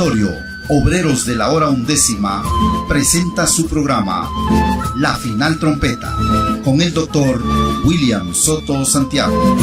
Consultorio Obreros de la Hora Undécima presenta su programa La Final Trompeta con el doctor William Soto Santiago.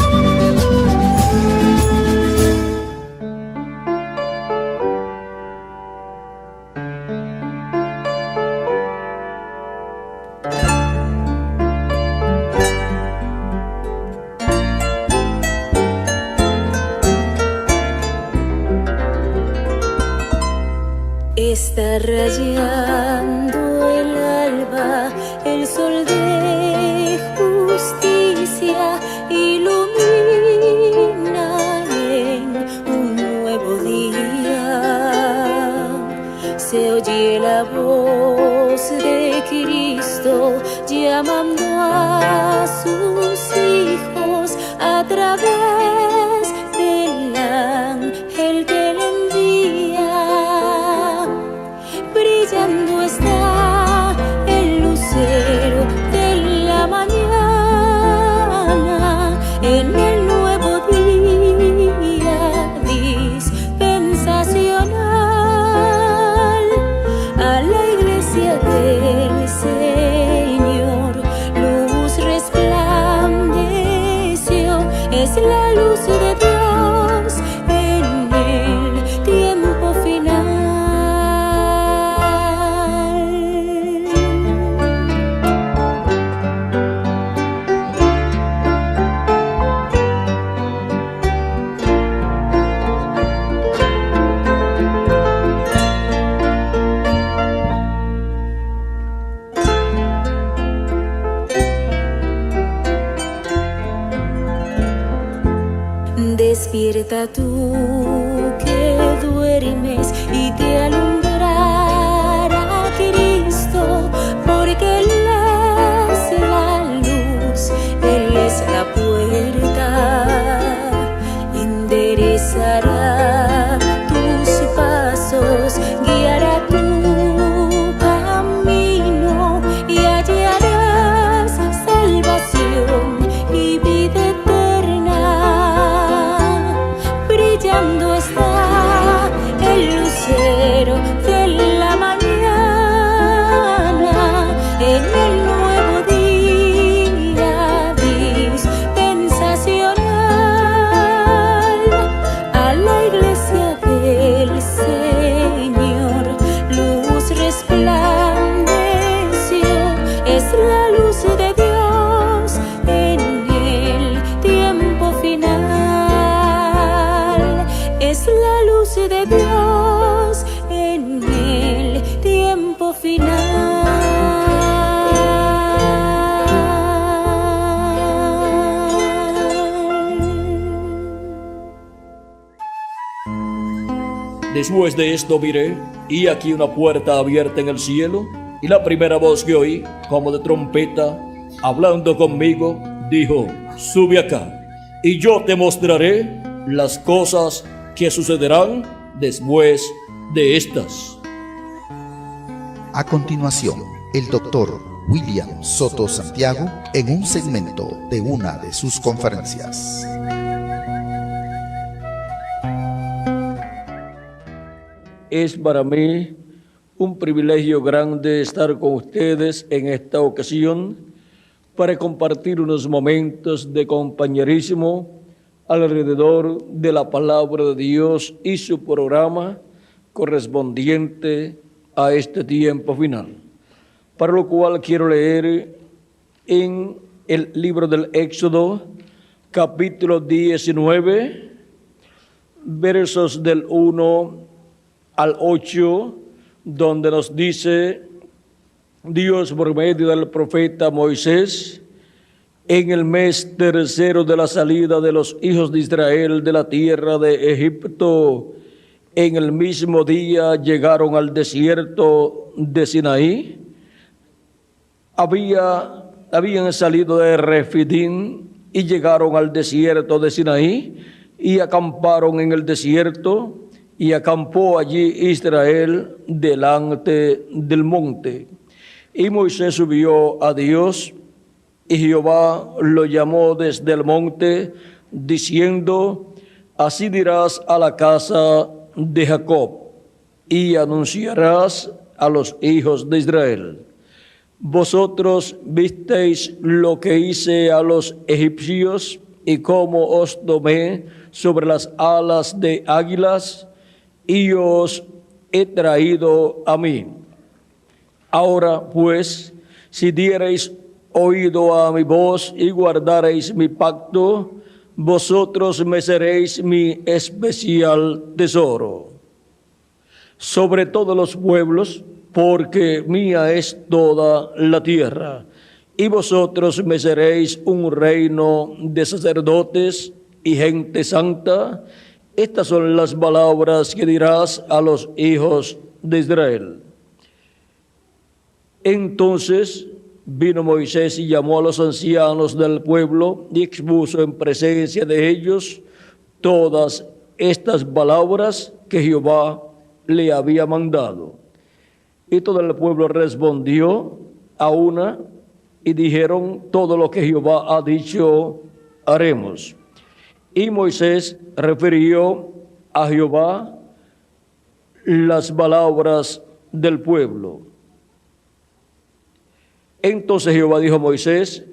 Está rayando el alba, el sol de justicia ilumina en un nuevo día. Se oye la voz de Cristo llamando a sus hijos a través del ángel que le envía. Brillando está el lucero de la mañana en el nuevo día dispensacional. A la iglesia del Señor luz resplandeció, es la luz de Dios en el tiempo final. Despierta tú que duermes y te alumbrará Cristo, porque Él es la luz, Él es la puerta, enderezará tus pasos, guiará tu camino y hallarás salvación y vida eterna. Brillando está el lucero de la mañana en el nuevo día dispensacional. A la iglesia del Señor luz resplandeció, es la luz de Dios en el tiempo final. Es la luz de Dios en el tiempo final. Después de esto miré, y aquí una puerta abierta en el cielo, y la primera voz que oí, como de trompeta, hablando conmigo, dijo: sube acá, y yo te mostraré las cosas que sucederán después de estas. A continuación, el doctor William Soto Santiago en un segmento de una de sus conferencias. Es para mí un privilegio grande estar con ustedes en esta ocasión para compartir unos momentos de compañerismo alrededor de la palabra de Dios y su programa correspondiente a este tiempo final. Para lo cual quiero leer en el libro del Éxodo, capítulo 19, versos del 1 al 8, donde nos dice Dios por medio del profeta Moisés: en el mes tercero de la salida de los hijos de Israel de la tierra de Egipto, en el mismo día llegaron al desierto de Sinaí. Habían salido de Refidim y llegaron al desierto de Sinaí y acamparon en el desierto, y acampó allí Israel delante del monte. Y Moisés subió a Dios, y Jehová lo llamó desde el monte, diciendo: así dirás a la casa de Jacob: y anunciarás a los hijos de Israel. Vosotros visteis lo que hice a los egipcios y cómo os tomé sobre las alas de águilas y os he traído a mí. Ahora pues, si diereis oído a mi voz y guardareis mi pacto, vosotros me seréis mi especial tesoro sobre todos los pueblos, porque mía es toda la tierra, y vosotros me seréis un reino de sacerdotes y gente santa. Estas son las palabras que dirás a los hijos de Israel. Entonces vino Moisés y llamó a los ancianos del pueblo y expuso en presencia de ellos todas estas palabras que Jehová le había mandado. Y todo el pueblo respondió a una y dijeron: todo lo que Jehová ha dicho haremos. Y Moisés refirió a Jehová las palabras del pueblo. Entonces Jehová dijo a Moisés: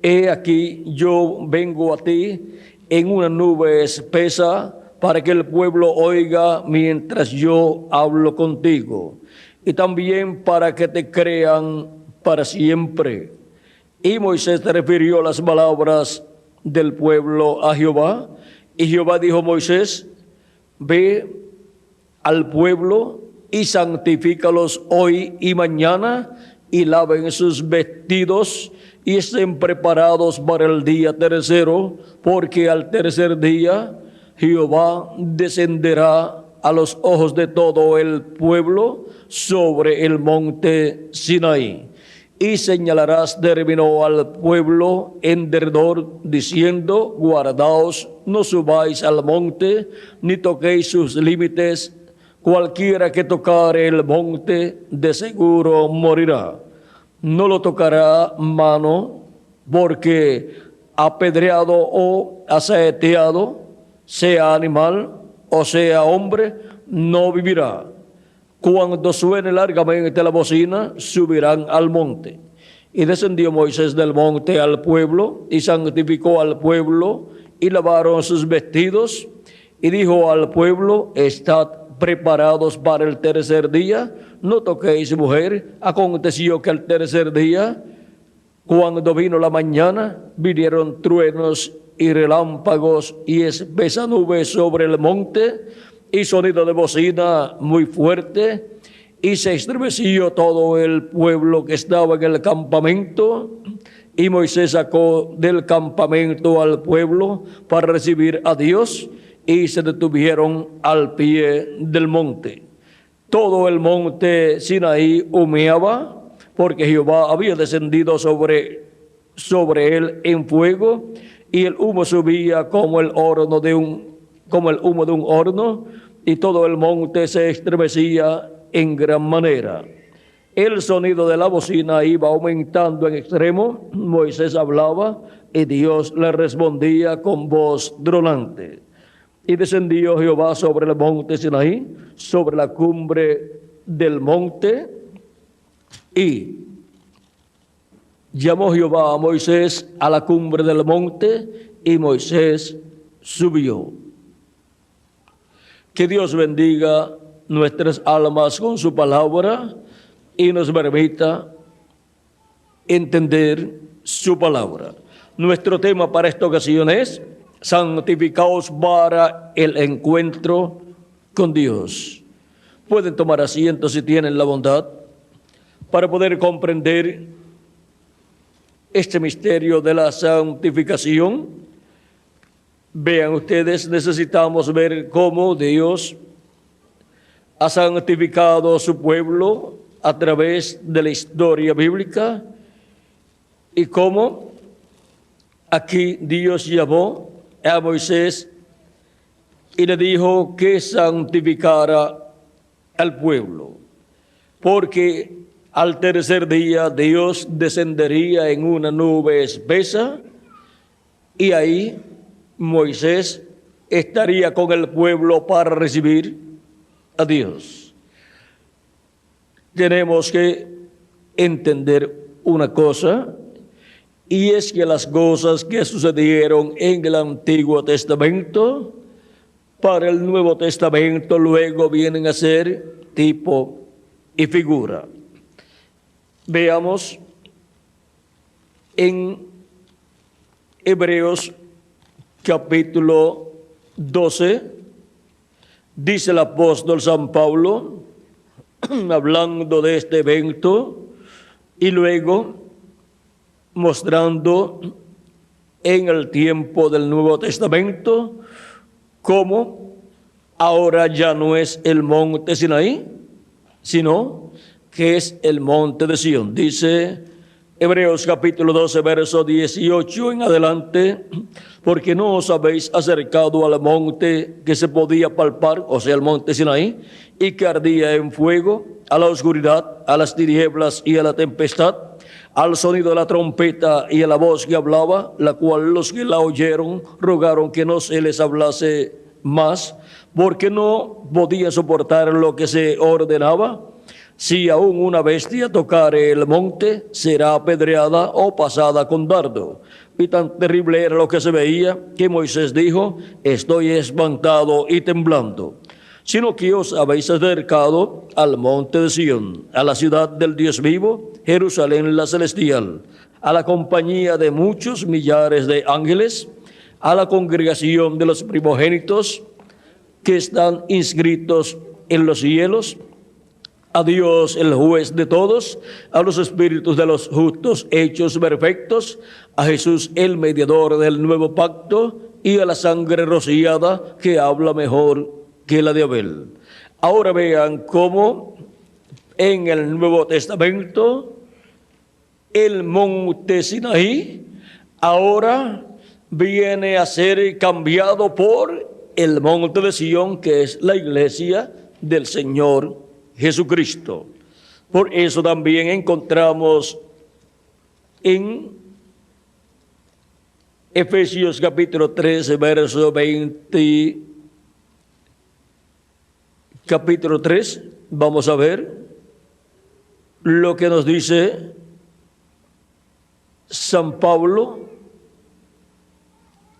he aquí yo vengo a ti en una nube espesa, para que el pueblo oiga mientras yo hablo contigo, y también para que te crean para siempre. Y Moisés refirió las palabras del pueblo a Jehová, y Jehová dijo a Moisés: ve al pueblo y santifícalos hoy y mañana, y laven sus vestidos y estén preparados para el día tercero, porque al tercer día Jehová descenderá a los ojos de todo el pueblo sobre el monte Sinaí. Y señalarás término al pueblo en derredor, diciendo: guardaos, no subáis al monte, ni toquéis sus límites. Cualquiera que tocare el monte, de seguro morirá. No lo tocará mano, porque apedreado o asaeteado, sea animal o sea hombre, no vivirá. Cuando suene largamente la bocina, subirán al monte. Y descendió Moisés del monte al pueblo, y santificó al pueblo, y lavaron sus vestidos, y dijo al pueblo: estad preparados para el tercer día, no toquéis mujer. Aconteció que al tercer día, cuando vino la mañana, vinieron truenos y relámpagos y espesa nube sobre el monte, y sonido de bocina muy fuerte, y se estremeció todo el pueblo que estaba en el campamento. Y Moisés sacó del campamento al pueblo para recibir a Dios, y se detuvieron al pie del monte. Todo el monte Sinaí humeaba, porque Jehová había descendido sobre él en fuego, y el humo subía como el humo de un horno, y todo el monte se estremecía en gran manera. El sonido de la bocina iba aumentando en extremo. Moisés hablaba y Dios le respondía con voz tronante. Y descendió Jehová sobre el monte Sinaí, sobre la cumbre del monte, y llamó Jehová a Moisés a la cumbre del monte, y Moisés subió. Que Dios bendiga nuestras almas con su palabra y nos permita entender su palabra. Nuestro tema para esta ocasión es: santificaos para el encuentro con Dios. Pueden tomar asiento si tienen la bondad, para poder comprender este misterio de la santificación. Vean ustedes, necesitamos ver cómo Dios ha santificado a su pueblo a través de la historia bíblica, y cómo aquí Dios llamó a Moisés y le dijo que santificara al pueblo, porque al tercer día Dios descendería en una nube espesa, y ahí Moisés estaría con el pueblo para recibir a Dios. Tenemos que entender una cosa, y es que las cosas que sucedieron en el Antiguo Testamento, para el Nuevo Testamento luego vienen a ser tipo y figura. Veamos en Hebreos capítulo 12, dice el apóstol San Pablo, hablando de este evento, y luego mostrando en el tiempo del Nuevo Testamento cómo ahora ya no es el monte Sinaí, sino que es el monte de Sión. Dice Hebreos capítulo 12, verso 18 en adelante, porque no os habéis acercado al monte que se podía palpar, o sea, el monte Sinaí, y que ardía en fuego, a la oscuridad, a las tinieblas y a la tempestad, al sonido de la trompeta y a la voz que hablaba, la cual los que la oyeron rogaron que no se les hablase más, porque no podía soportar lo que se ordenaba. Si aún una bestia tocare el monte, será apedreada o pasada con dardo. Y tan terrible era lo que se veía, que Moisés dijo, estoy espantado y temblando. Sino que os habéis acercado al monte de Sión, a la ciudad del Dios vivo, Jerusalén la celestial, a la compañía de muchos millares de ángeles, a la congregación de los primogénitos que están inscritos en los cielos, a Dios el juez de todos, a los espíritus de los justos hechos perfectos, a Jesús el mediador del nuevo pacto y a la sangre rociada que habla mejor que la de Abel. Ahora vean cómo en el Nuevo Testamento el monte Sinaí ahora viene a ser cambiado por el monte de Sión, que es la iglesia del Señor Jesucristo. Por eso también encontramos en Efesios capítulo 13, verso 20, capítulo 3, vamos a ver lo que nos dice San Pablo.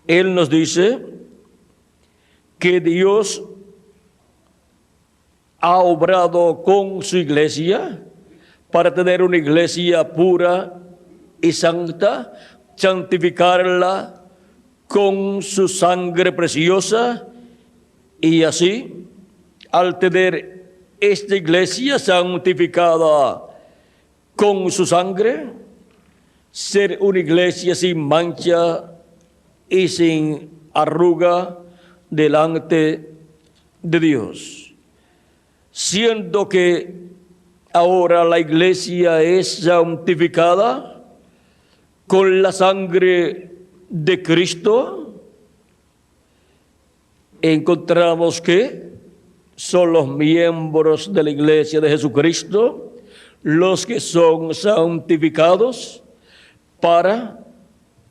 Él nos dice que Dios ha obrado con su iglesia para tener una iglesia pura y santa, santificarla con su sangre preciosa, y así, al tener esta iglesia santificada con su sangre, ser una iglesia sin mancha y sin arruga delante de Dios. Siendo que ahora la iglesia es santificada con la sangre de Cristo, encontramos que son los miembros de la iglesia de Jesucristo los que son santificados para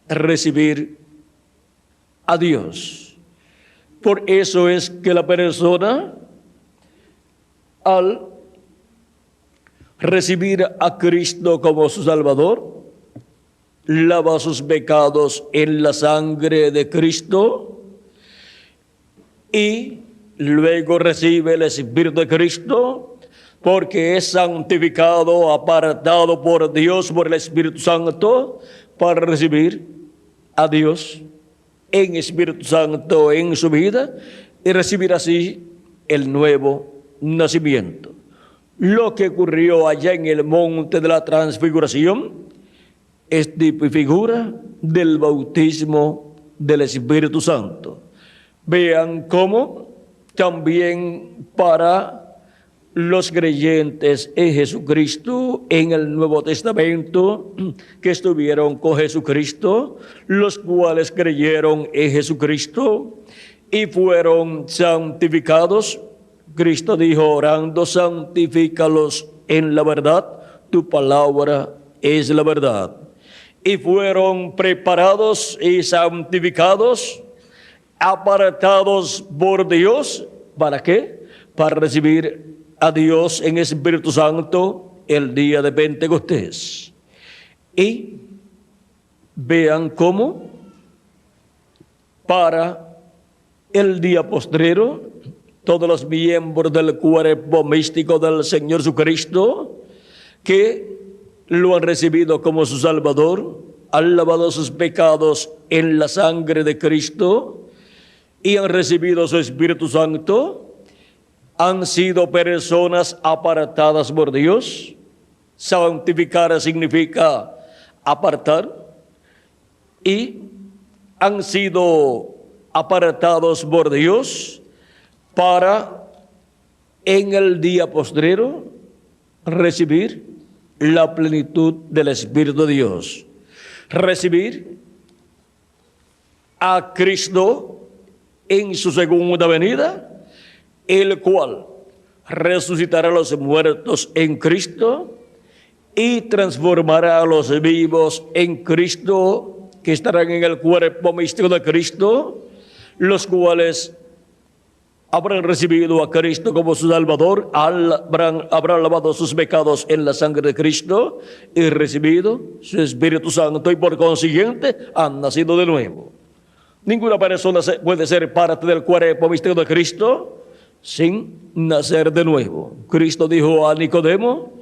recibir a Dios. Por eso es que la persona, al recibir a Cristo como su Salvador, lava sus pecados en la sangre de Cristo y luego recibe el Espíritu de Cristo, porque es santificado, apartado por Dios, por el Espíritu Santo, para recibir a Dios en Espíritu Santo en su vida y recibir así el nuevo nacimiento. Lo que ocurrió allá en el monte de la transfiguración es tipo y figura del bautismo del Espíritu Santo. Vean cómo también para los creyentes en Jesucristo en el Nuevo Testamento, que estuvieron con Jesucristo, los cuales creyeron en Jesucristo y fueron santificados. Cristo dijo orando, santifícalos en la verdad, tu palabra es la verdad. Y fueron preparados y santificados, apartados por Dios. ¿Para qué? para recibir a Dios en Espíritu Santo el día de Pentecostés. Y vean cómo para el día postrero todos los miembros del cuerpo místico del Señor Jesucristo que lo han recibido como su Salvador, han lavado sus pecados en la sangre de Cristo y han recibido su Espíritu Santo, han sido personas apartadas por Dios. Santificar significa apartar, y han sido apartados por Dios para en el día postrero recibir la plenitud del Espíritu de Dios, recibir a Cristo en su segunda venida, el cual resucitará a los muertos en Cristo y transformará a los vivos en Cristo, que estarán en el cuerpo místico de Cristo, los cuales habrán recibido a Cristo como su Salvador, habrán lavado sus pecados en la sangre de Cristo y recibido su Espíritu Santo, y por consiguiente han nacido de nuevo. Ninguna persona puede ser parte del cuerpo místico de Cristo sin nacer de nuevo. Cristo dijo a Nicodemo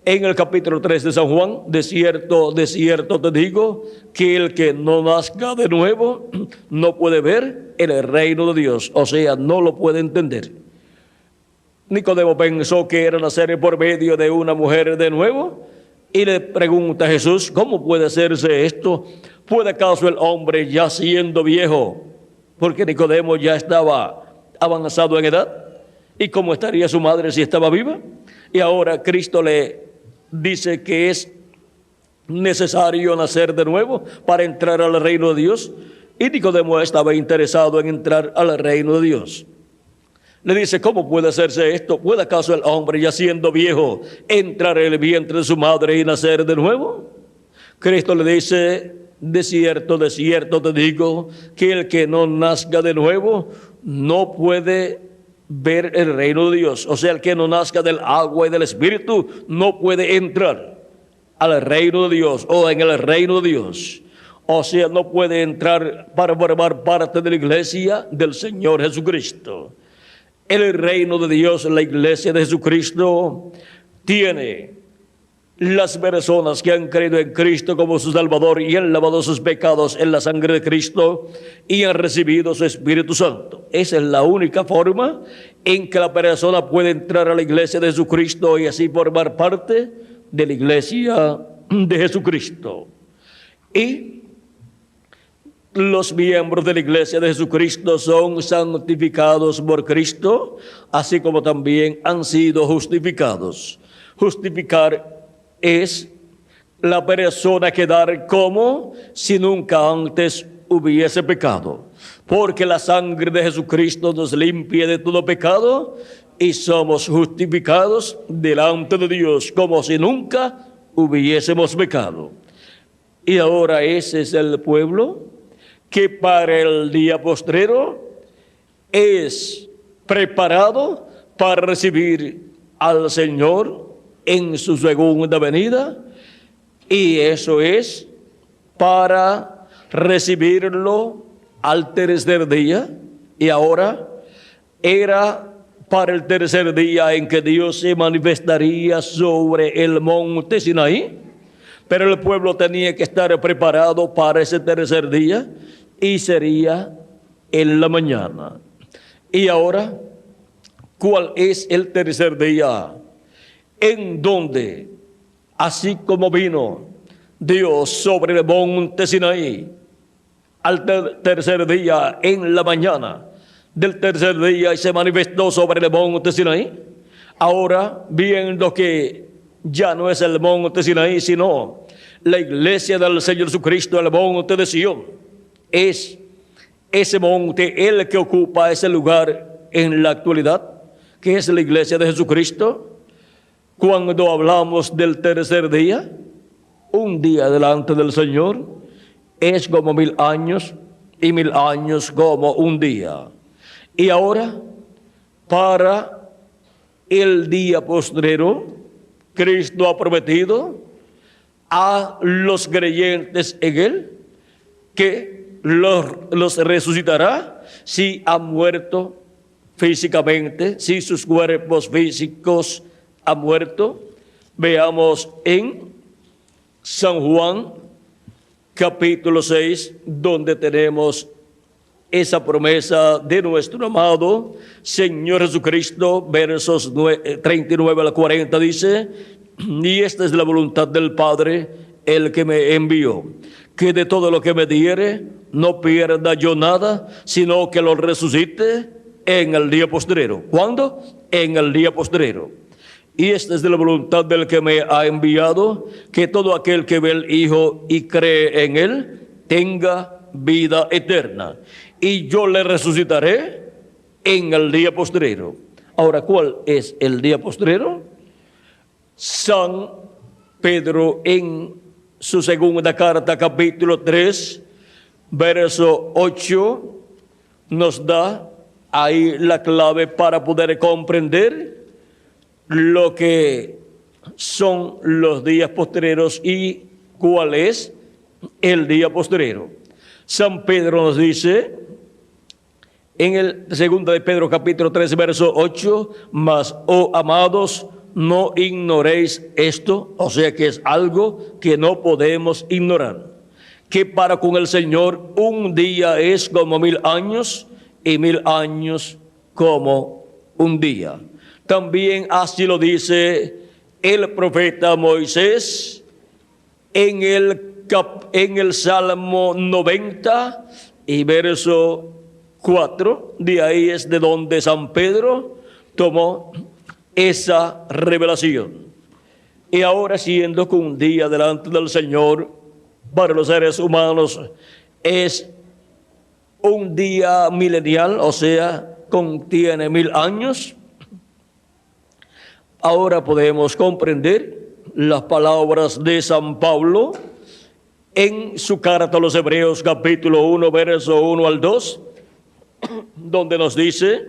en el capítulo 3 de San Juan: de cierto te digo, que el que no nazca de nuevo no puede ver el reino de Dios. O sea, no lo puede entender. Nicodemo pensó que era nacer por medio de una mujer de nuevo, y le pregunta a Jesús: ¿cómo puede hacerse esto? ¿Puede acaso el hombre, ya siendo viejo? Porque Nicodemo ya estaba avanzado en edad. ¿Y cómo estaría su madre si estaba viva? Y ahora Cristo le dice que es necesario nacer de nuevo para entrar al reino de Dios, y Nicodemo estaba interesado en entrar al reino de Dios. Le dice: ¿cómo puede hacerse esto? ¿Puede acaso el hombre, ya siendo viejo, entrar en el vientre de su madre y nacer de nuevo? Cristo le dice: de cierto te digo, que el que no nazca de nuevo no puede ver el reino de Dios. O sea, el que no nazca del agua y del Espíritu no puede entrar al reino de Dios, o en el reino de Dios. O sea, no puede entrar para formar parte de la iglesia del Señor Jesucristo. El reino de Dios, la iglesia de Jesucristo, tiene las personas que han creído en Cristo como su Salvador y han lavado sus pecados en la sangre de Cristo y han recibido su Espíritu Santo. Esa es la única forma en que la persona puede entrar a la iglesia de Jesucristo y así formar parte de la iglesia de Jesucristo. Y los miembros de la iglesia de Jesucristo son santificados por Cristo, así como también han sido justificados. Justificar es la persona quedar como si nunca antes hubiese pecado, porque la sangre de Jesucristo nos limpia de todo pecado y somos justificados delante de Dios como si nunca hubiésemos pecado. Y ahora ese es el pueblo que para el día postrero es preparado para recibir al Señor en su segunda venida, y eso es para recibirlo al tercer día. Y ahora era para el tercer día en que Dios se manifestaría sobre el monte Sinaí, pero el pueblo tenía que estar preparado para ese tercer día, y sería en la mañana. Y ahora, ¿cuál es el tercer día? En donde, así como vino Dios sobre el monte Sinaí al tercer día en la mañana del tercer día y se manifestó sobre el monte Sinaí, ahora viendo que ya no es el monte Sinaí, sino la iglesia del Señor Jesucristo, el monte de Sion, es ese monte el que ocupa ese lugar en la actualidad, que es la iglesia de Jesucristo. Cuando hablamos del tercer día, un día delante del Señor es como 1000 años, y 1000 años como un día. Y ahora, para el día postrero, Cristo ha prometido a los creyentes en Él que los resucitará si han muerto físicamente, si sus cuerpos físicos han muerto. Veamos en San Juan, capítulo 6, donde tenemos esa promesa de nuestro amado Señor Jesucristo, versos 39 al 40, dice: y esta es la voluntad del Padre, el que me envió, que de todo lo que me diere no pierda yo nada, sino que lo resucite en el día postrero. ¿Cuándo? En el día postrero. Y esta es la voluntad del que me ha enviado, que todo aquel que ve al Hijo y cree en Él tenga vida eterna, y yo le resucitaré en el día postrero. Ahora, ¿cuál es el día postrero? San Pedro en su segunda carta, capítulo 3, verso 8, nos da ahí la clave para poder comprender lo que son los días postreros y cuál es el día postrero. San Pedro nos dice en el segundo de Pedro capítulo 3 verso 8: mas, oh amados, no ignoréis esto, o sea que es algo que no podemos ignorar, que para con el Señor un día es como 1000 años y 1000 años como un día. También así lo dice el profeta Moisés en el Salmo 90 y verso 4. De ahí es de donde San Pedro tomó esa revelación. Y ahora, siendo que un día delante del Señor para los seres humanos es un día milenial, o sea, contiene 1000 años, ahora podemos comprender las palabras de San Pablo en su carta a los Hebreos, capítulo 1, verso 1 al 2, donde nos dice: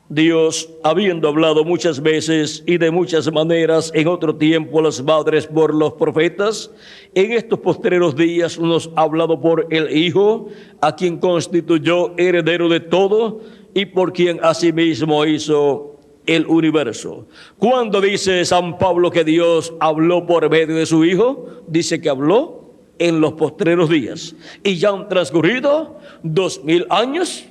Dios, habiendo hablado muchas veces y de muchas maneras en otro tiempo a los padres por los profetas, en estos postreros días nos ha hablado por el Hijo, a quien constituyó heredero de todo y por quien asimismo hizo el universo. Cuando dice San Pablo que Dios habló por medio de su Hijo, dice que habló en los postreros días. Y ya han transcurrido 2000 años.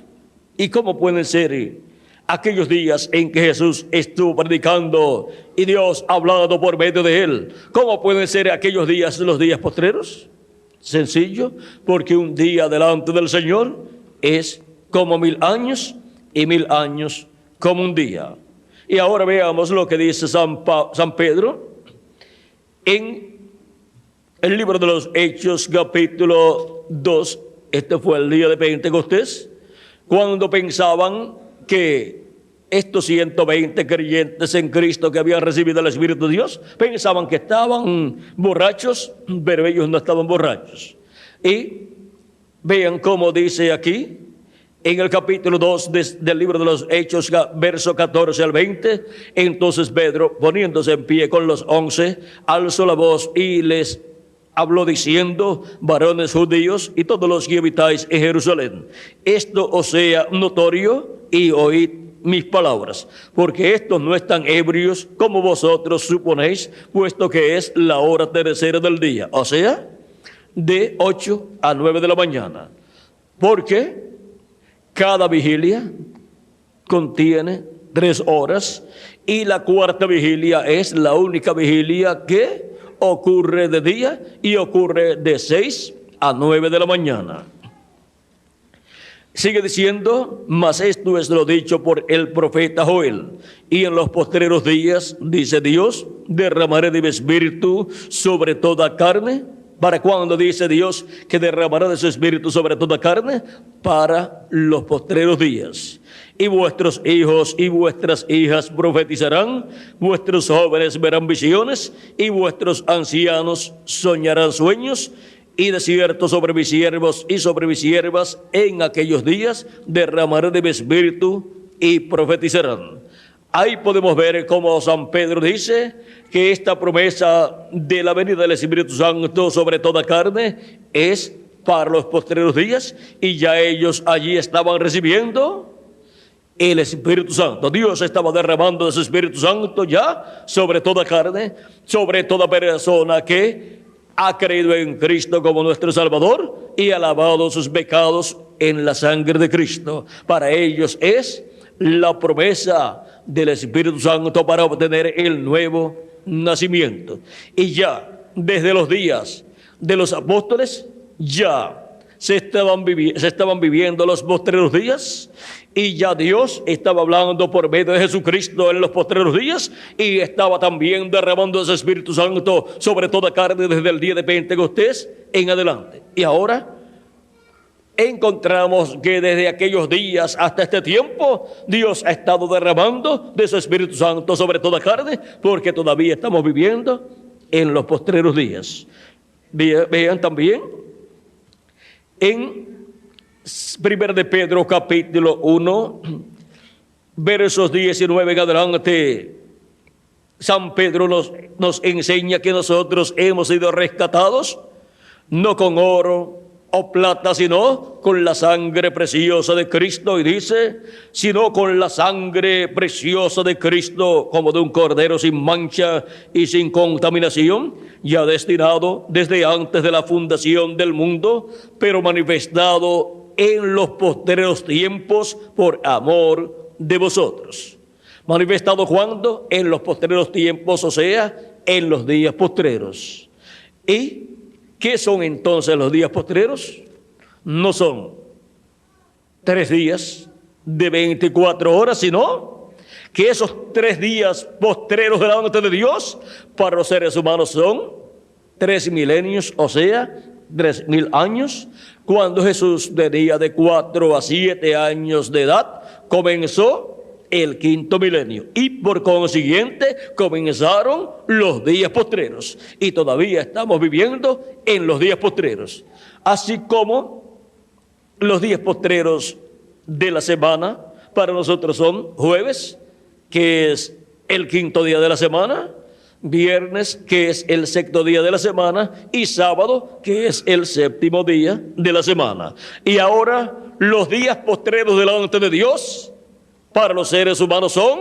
¿Y cómo pueden ser aquellos días en que Jesús estuvo predicando y Dios ha hablado por medio de Él? ¿Cómo pueden ser aquellos días los días postreros? Sencillo, porque un día delante del Señor es como 1000 años y 1000 años como un día. Y ahora veamos lo que dice San Pedro en el libro de los Hechos, capítulo 2. Este fue el día de Pentecostés, cuando pensaban que estos 120 creyentes en Cristo que habían recibido el Espíritu de Dios, pensaban que estaban borrachos, pero ellos no estaban borrachos. Y vean cómo dice aquí, en el capítulo 2 del libro de los Hechos, verso 14 al 20, entonces Pedro, poniéndose en pie con los 11, alzó la voz y les habló diciendo: varones judíos y todos los que habitáis en Jerusalén, esto os sea notorio y oíd mis palabras, porque estos no están ebrios como vosotros suponéis, puesto que es la hora tercera del día, o sea, de 8 a 9 de la mañana, porque cada vigilia contiene 3 horas y la cuarta vigilia es la única vigilia que ocurre de día y ocurre de 6 a 9 de la mañana. Sigue diciendo: mas esto es lo dicho por el profeta Joel, y en los postreros días, dice Dios, derramaré de mi espíritu sobre toda carne. ¿Para cuándo dice Dios que derramará de su espíritu sobre toda carne? Para los postreros días. Y vuestros hijos y vuestras hijas profetizarán, vuestros jóvenes verán visiones, y vuestros ancianos soñarán sueños, y de cierto sobre mis siervos y sobre mis siervas en aquellos días derramaré de mi espíritu y profetizarán. Ahí podemos ver cómo San Pedro dice que esta promesa de la venida del Espíritu Santo sobre toda carne es para los postreros días, y ya ellos allí estaban recibiendo el Espíritu Santo. Dios estaba derramando de su Espíritu Santo ya sobre toda carne, sobre toda persona que ha creído en Cristo como nuestro Salvador y ha lavado sus pecados en la sangre de Cristo. Para ellos es la promesa del Espíritu Santo para obtener el nuevo nacimiento. Y ya desde los días de los apóstoles ya se estaban viviendo los postreros días, y ya Dios estaba hablando por medio de Jesucristo en los postreros días, y estaba también derramando ese Espíritu Santo sobre toda carne desde el día de Pentecostés en adelante. Y ahora encontramos que desde aquellos días hasta este tiempo Dios ha estado derramando de su Espíritu Santo sobre toda carne, porque todavía estamos viviendo en los postreros días. Vean también en 1 de Pedro capítulo 1, versos 19 en adelante, San Pedro nos enseña que nosotros hemos sido rescatados no con oro o plata, sino con la sangre preciosa de Cristo. Y dice, sino con la sangre preciosa de Cristo, como de un cordero sin mancha y sin contaminación, ya destinado desde antes de la fundación del mundo, pero manifestado en los postreros tiempos por amor de vosotros. ¿Manifestado cuándo? En los postreros tiempos, o sea, en los días postreros. ¿Y qué son entonces los días postreros? No son 3 días de 24 horas, sino que esos 3 días postreros delante de Dios para los seres humanos son 3 milenios, o sea, 3000 años. Cuando Jesús tenía de 4 a 7 años de edad, comenzó el 5.º milenio, y por consiguiente comenzaron los días postreros, y todavía estamos viviendo en los días postreros. Así como los días postreros de la semana para nosotros son jueves, que es el 5.º día de la semana, viernes, que es el 6.º día de la semana, y sábado, que es el 7.º día de la semana. Y ahora los días postreros delante de Dios para los seres humanos son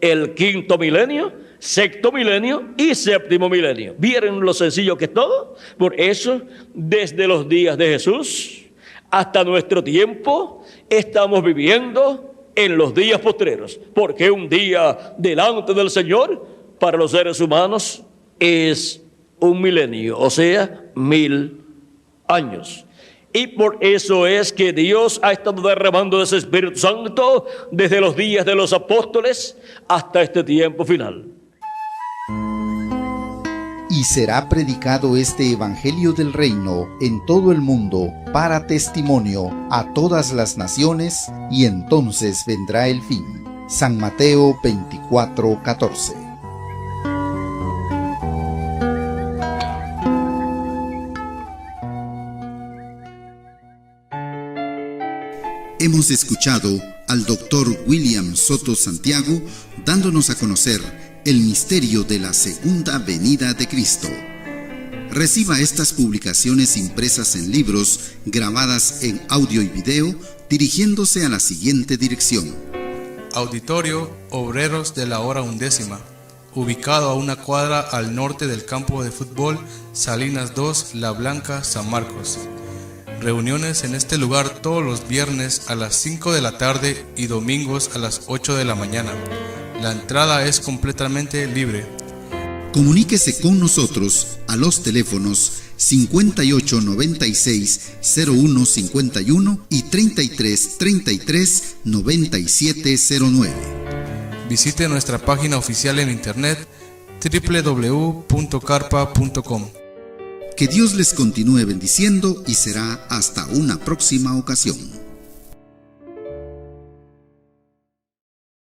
el 5.º milenio, 6.º milenio y 7.º milenio. ¿Vieron lo sencillo que es todo? Por eso, desde los días de Jesús hasta nuestro tiempo, estamos viviendo en los días postreros. Porque un día delante del Señor, para los seres humanos, es un milenio, o sea, 1000 años. Y por eso es que Dios ha estado derramando ese Espíritu Santo desde los días de los apóstoles hasta este tiempo final. Y será predicado este Evangelio del Reino en todo el mundo para testimonio a todas las naciones, y entonces vendrá el fin. San Mateo 24:14. Hemos escuchado al Dr. William Soto Santiago dándonos a conocer el misterio de la segunda venida de Cristo. Reciba estas publicaciones impresas en libros, grabadas en audio y video, dirigiéndose a la siguiente dirección: Auditorio Obreros de la Hora Undécima, ubicado a 1 cuadra al norte del campo de fútbol Salinas 2, La Blanca, San Marcos. Reuniones en este lugar todos los viernes a las 5 de la tarde y domingos a las 8 de la mañana. La entrada es completamente libre. Comuníquese con nosotros a los teléfonos 5896-0151 y 3333-9709. Visite nuestra página oficial en internet www.carpa.com. Que Dios les continúe bendiciendo, y será hasta una próxima ocasión.